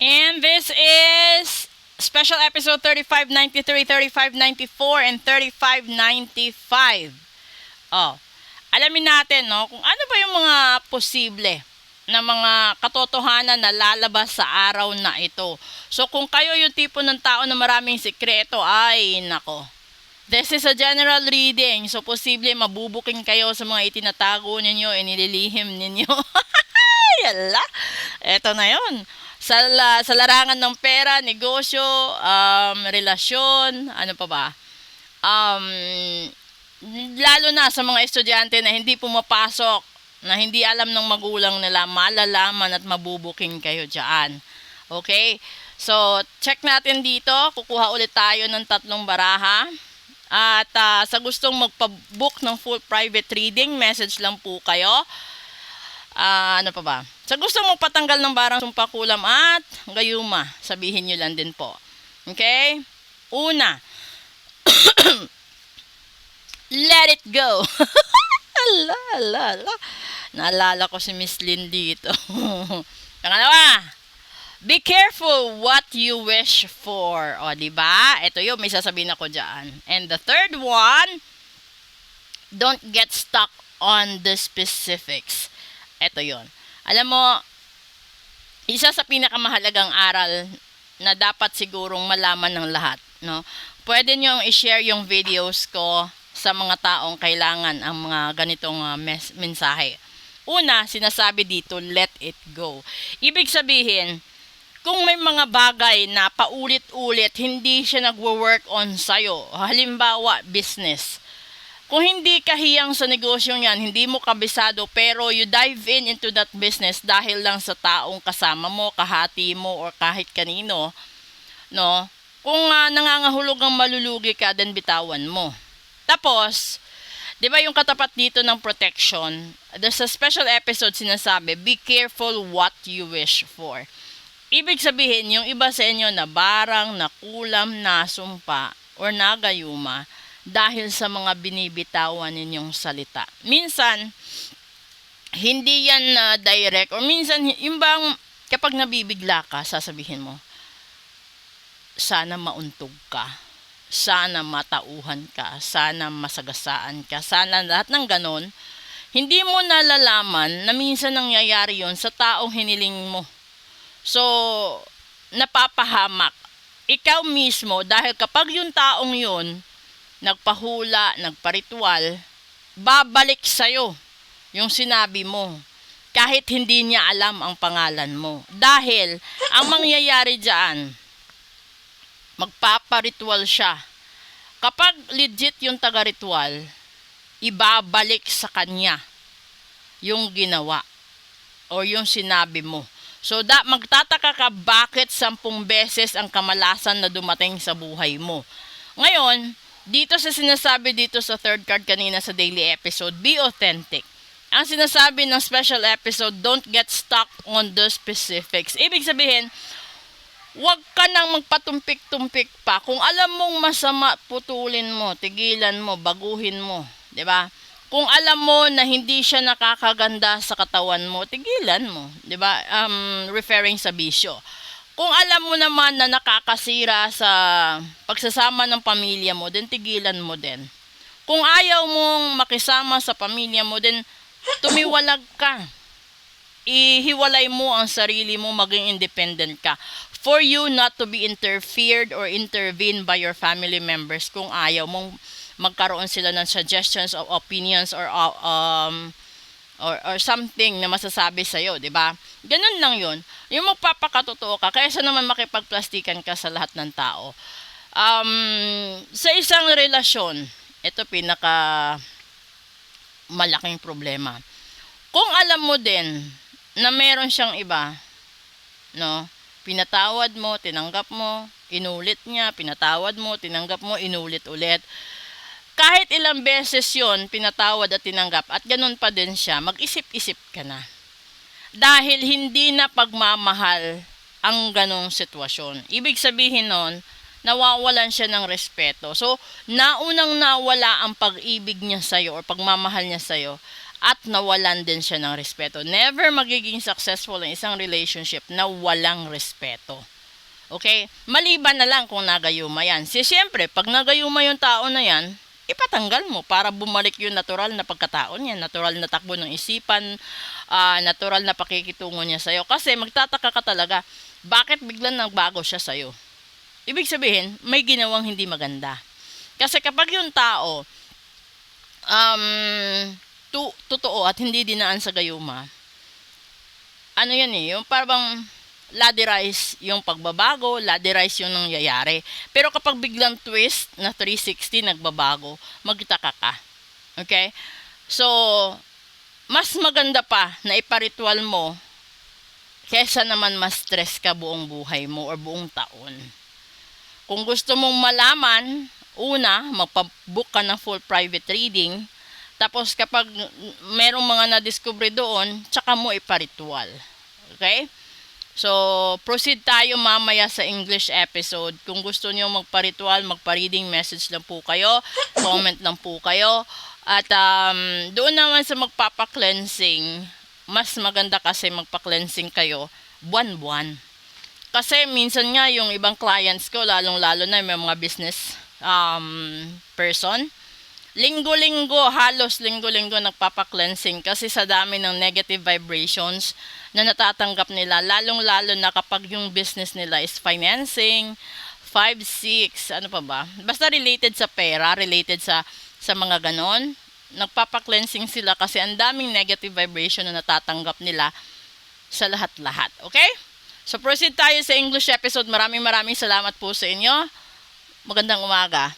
And this is special episode 3593, 3594, and 3595. Oh, alamin natin, no, kung ano ba yung mga posible na mga katotohanan na lalabas sa araw na ito. So, kung kayo yung tipo ng tao na maraming sikreto, ay, nako. This is a general reading. So, posible mabubuking kayo sa mga itinatago ninyo, inililihim ninyo. Yala, eto na yon. Sa larangan ng pera, negosyo, relasyon, ano pa ba? Um, Lalo na sa mga estudyante na hindi pumapasok, na hindi alam ng magulang nila, malalaman at mabubuking kayo dyan. Okay? So, check natin dito. Kukuha ulit tayo ng 3 baraha. At sa gustong magpa-book ng full private reading, message lang po kayo. Ano pa ba? Sa gustong magpatanggal ng barang sumpa, kulam at gayuma, sabihin nyo lang din po. Okay? Una, let it go. ala. Naalala ko si Miss Lynn dito. Pangalawa, be careful what you wish for. O, diba? Ito yung may sasabihin ako dyan. And the third one, don't get stuck on the specifics. Ito yon. Alam mo, isa sa pinakamahalagang aral na dapat sigurong malaman ng lahat, no? Pwede nyo i-share yung videos ko sa mga taong kailangan ang mga ganitong mensahe. Una, sinasabi dito, let it go. Ibig sabihin, kung may mga bagay na paulit-ulit, hindi siya nagwo-work on sa'yo. Halimbawa, business. Kung hindi ka hiyang sa negosyong yan, hindi mo kabisado, pero you dive into that business dahil lang sa taong kasama mo, kahati mo, or kahit kanino, no? Kung nangangahulog ang malulugi ka, then bitawan mo. Tapos, di ba yung katapat dito ng protection, there's a special episode sinasabi, be careful what you wish for. Ibig sabihin, yung iba sa inyo na barang, nakulam, nasumpa, or nagayuma, dahil sa mga binibitawan ninyong salita. Minsan, hindi yan direct, or minsan, yung bang kapag nabibigla ka, sasabihin mo, sana mauntog ka, sana matauhan ka, sana masagasaan ka, sana lahat ng ganon. Hindi mo nalalaman na minsan nangyayari yon sa taong hiniling mo. So, napapahamak. Ikaw mismo, dahil kapag yung taong yun, nagpahula, nagparitual, babalik sa'yo yung sinabi mo. Kahit hindi niya alam ang pangalan mo. Dahil, ang mangyayari dyan, magpaparitual siya. Kapag legit yung taga-ritual, ibabalik sa kanya yung ginawa o yung sinabi mo. So, magtataka ka bakit 10 beses ang kamalasan na dumating sa buhay mo. Ngayon, dito sa sinasabi dito sa third card kanina sa daily episode, be authentic. Ang sinasabi ng special episode, don't get stuck on the specifics. Ibig sabihin, huwag ka nang magpatumpik-tumpik pa. Kung alam mong masama, putulin mo, tigilan mo, baguhin mo. 'Di ba? Kung alam mo na hindi siya nakakaganda sa katawan mo, tigilan mo. 'Di ba? Referring sa bisyo. Kung alam mo naman na nakakasira sa pagsasama ng pamilya mo, then tigilan mo din. Kung ayaw mong makisama sa pamilya mo, then tumiwalag ka. Ihiwalay mo ang sarili mo, maging independent ka. For you not to be interfered or intervened by your family members kung ayaw mong magkaroon sila ng suggestions or opinions or something na masasabi sa iyo, 'di ba? Ganun lang 'yon. Yung magpapakatotoo ka kaysa naman makipagplastikan ka sa lahat ng tao. Sa isang relasyon, ito pinaka malaking problema. Kung alam mo din na meron siyang iba, no? Pinatawad mo, tinanggap mo, inulit niya, pinatawad mo, tinanggap mo, inulit ulit. Kahit ilang beses yon pinatawad at tinanggap at ganun pa din siya, mag-isip-isip ka na. Dahil hindi na pagmamahal ang ganong sitwasyon. Ibig sabihin nun, nawawalan siya ng respeto. So, naunang nawala ang pag-ibig niya sa'yo or pagmamahal niya sa'yo at nawalan din siya ng respeto. Never magiging successful ang isang relationship na walang respeto. Okay? Maliban na lang kung nagayuma yan. Siyempre, pag nagayuma yung tao na yan, ipatanggal mo para bumalik yung natural na pagkatao niya, natural na takbo ng isipan, natural na pakikitungo niya sa'yo. Kasi magtataka ka talaga, bakit biglang nagbago siya sa'yo? Ibig sabihin, may ginawang hindi maganda. Kasi kapag yung tao, totoo at hindi dinaan sa gayuma, ano yan yung parang laderize yung pagbabago, laderize yung nangyayari. Pero kapag biglang twist na 360 nagbabago, magtaka ka. Okay? So, mas maganda pa na iparitual mo kesa naman ma-stress ka buong buhay mo or buong taon. Kung gusto mong malaman, una, magpabook ka ng full private reading. Tapos kapag merong mga na-discover doon, tsaka mo iparitual. Okay? So, proceed tayo mamaya sa English episode. Kung gusto niyo magparitual, magpa-reading, message lang po kayo. Comment lang po kayo. At doon naman sa magpapa-cleansing, mas maganda kasi magpa-cleansing kayo buwan-buwan. Kasi minsan nga yung ibang clients ko, lalong-lalo na may mga business person, linggo-linggo, halos linggo-linggo nagpapa-cleansing kasi sa dami ng negative vibrations na natatanggap nila, lalong-lalo na kapag yung business nila is financing, 5, 6, ano pa ba? Basta related sa pera, related sa mga ganon. Nagpapa-cleansing sila kasi ang daming negative vibration na natatanggap nila sa lahat-lahat. Okay? So proceed tayo sa English episode. Maraming salamat po sa inyo. Magandang umaga.